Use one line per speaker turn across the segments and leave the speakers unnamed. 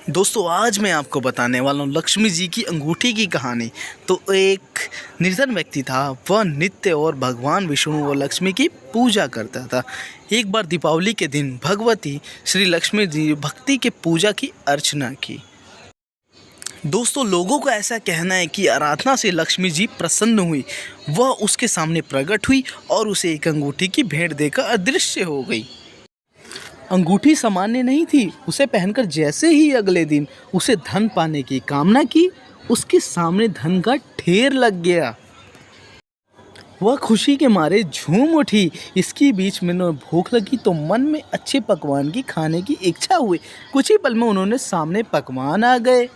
दोस्तों आज मैं आपको बताने वाला हूँ लक्ष्मी जी की अंगूठी की कहानी। तो एक निर्धन व्यक्ति था, वह नित्य और भगवान विष्णु और लक्ष्मी की पूजा करता था। एक बार दीपावली के दिन भगवती श्री लक्ष्मी जी भक्ति के पूजा की अर्चना की। दोस्तों लोगों का ऐसा कहना है कि आराधना से लक्ष्मी जी प्रसन्न हुई, वह उसके सामने प्रकट हुई और उसे एक अंगूठी की भेंट देकर अदृश्य हो गई। अंगूठी सामान्य नहीं थी, उसे पहनकर जैसे ही अगले दिन उसे धन पाने की कामना की, उसके सामने धन का ढेर लग गया। वह खुशी के मारे झूम उठी। इसके बीच में उन्हें भूख लगी तो मन में अच्छे पकवान की खाने की इच्छा हुई। कुछ ही पल में उन्होंने सामने पकवान आ गए।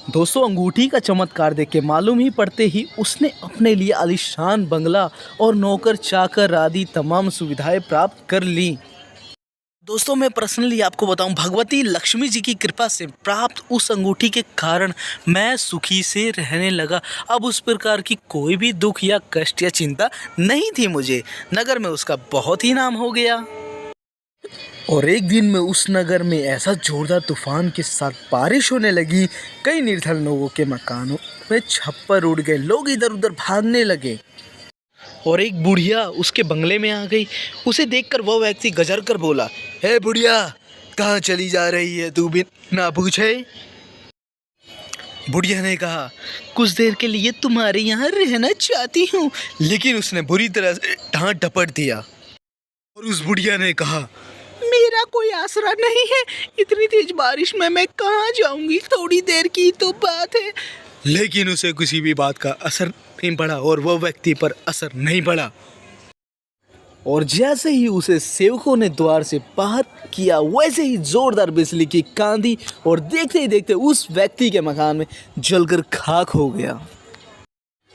दोस्तों अंगूठी का चमत्कार देख के मालूम ही पड़ते ही उसने अपने लिए आलीशान बंगला और नौकर चाकर आदि तमाम सुविधाएं प्राप्त कर ली। दोस्तों मैं पर्सनली आपको बताऊं, भगवती लक्ष्मी जी की कृपा से प्राप्त उस अंगूठी के कारण मैं सुखी से रहने लगा। अब उस प्रकार की कोई भी दुख या कष्ट या चिंता नहीं थी मुझे। नगर में उसका बहुत ही नाम हो गया। और एक दिन में उस नगर में ऐसा जोरदार तूफान के साथ बारिश होने लगी, कई निर्धन लोगों के मकानों में छप्पर उड़ गए, लोग इधर उधर भागने लगे और एक बुढ़िया उसके बंगले में आ गई। उसे देखकर वह व्यक्ति गजर कर बोला, हे बुढ़िया, कहाँ चली जा रही है तू बिना पूछे? बुढ़िया ने कहा, कुछ देर के लिए तुम्हारे यहाँ रहना चाहती हूँ। लेकिन उसने बुरी तरह से डांट डपट दिया और उस बुढ़िया ने कहा, मेरा कोई आसरा नहीं है, इतनी तेज बारिश में मैं कहाँ जाऊंगी, थोड़ी देर की तो बात है। लेकिन उसे किसी भी बात का असर नहीं पड़ा और वह व्यक्ति पर असर नहीं पड़ा। और जैसे ही उसे सेवकों ने द्वार से बाहर किया, वैसे ही जोरदार बिजली की कांधी और देखते ही देखते उस व्यक्ति के मकान में जलकर खाक हो गया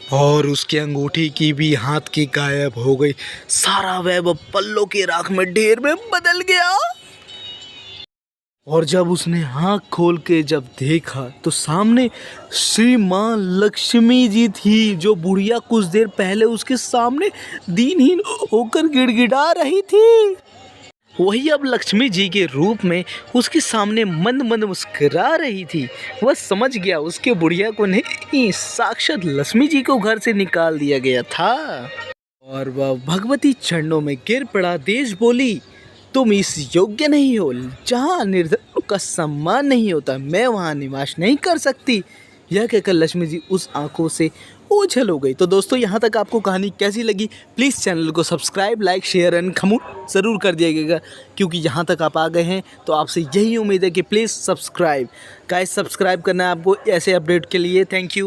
और उसकी अंगूठी की भी हाथ की गायब हो गई। सारा वैभव पल्लों के राख में ढेर में बदल गया। और जब उसने आँख खोल के जब देखा तो सामने श्री माँ लक्ष्मी जी थी, जो बुढ़िया कुछ देर पहले उसके सामने दीनहीन होकर गिड़गिड़ा रही थी, वही अब लक्ष्मी जी के रूप में उसके सामने मंद मंद मुस्कुरा रही थी। वह समझ गया उसके बुढ़िया को नहीं, साक्षात लक्ष्मी जी को घर से निकाल दिया गया था। और वह भगवती चरणों में गिर पड़ा, देश बोली, तुम इस योग्य नहीं हो, जहाँ निर्धनों का सम्मान नहीं होता मैं वहाँ निवास नहीं कर सकती। यह कहकर लक्ष्मी जी उस आंखों से ओझल हो गई। तो दोस्तों यहाँ तक आपको कहानी कैसी लगी, प्लीज़ चैनल को subscribe, like, share and comment ज़रूर कर दिएगा, क्योंकि यहाँ तक आप आ गए हैं तो आपसे यही उम्मीद है कि प्लीज़ सब्सक्राइब। गाइस सब्सक्राइब करना है आपको ऐसे अपडेट के लिए। Thank you.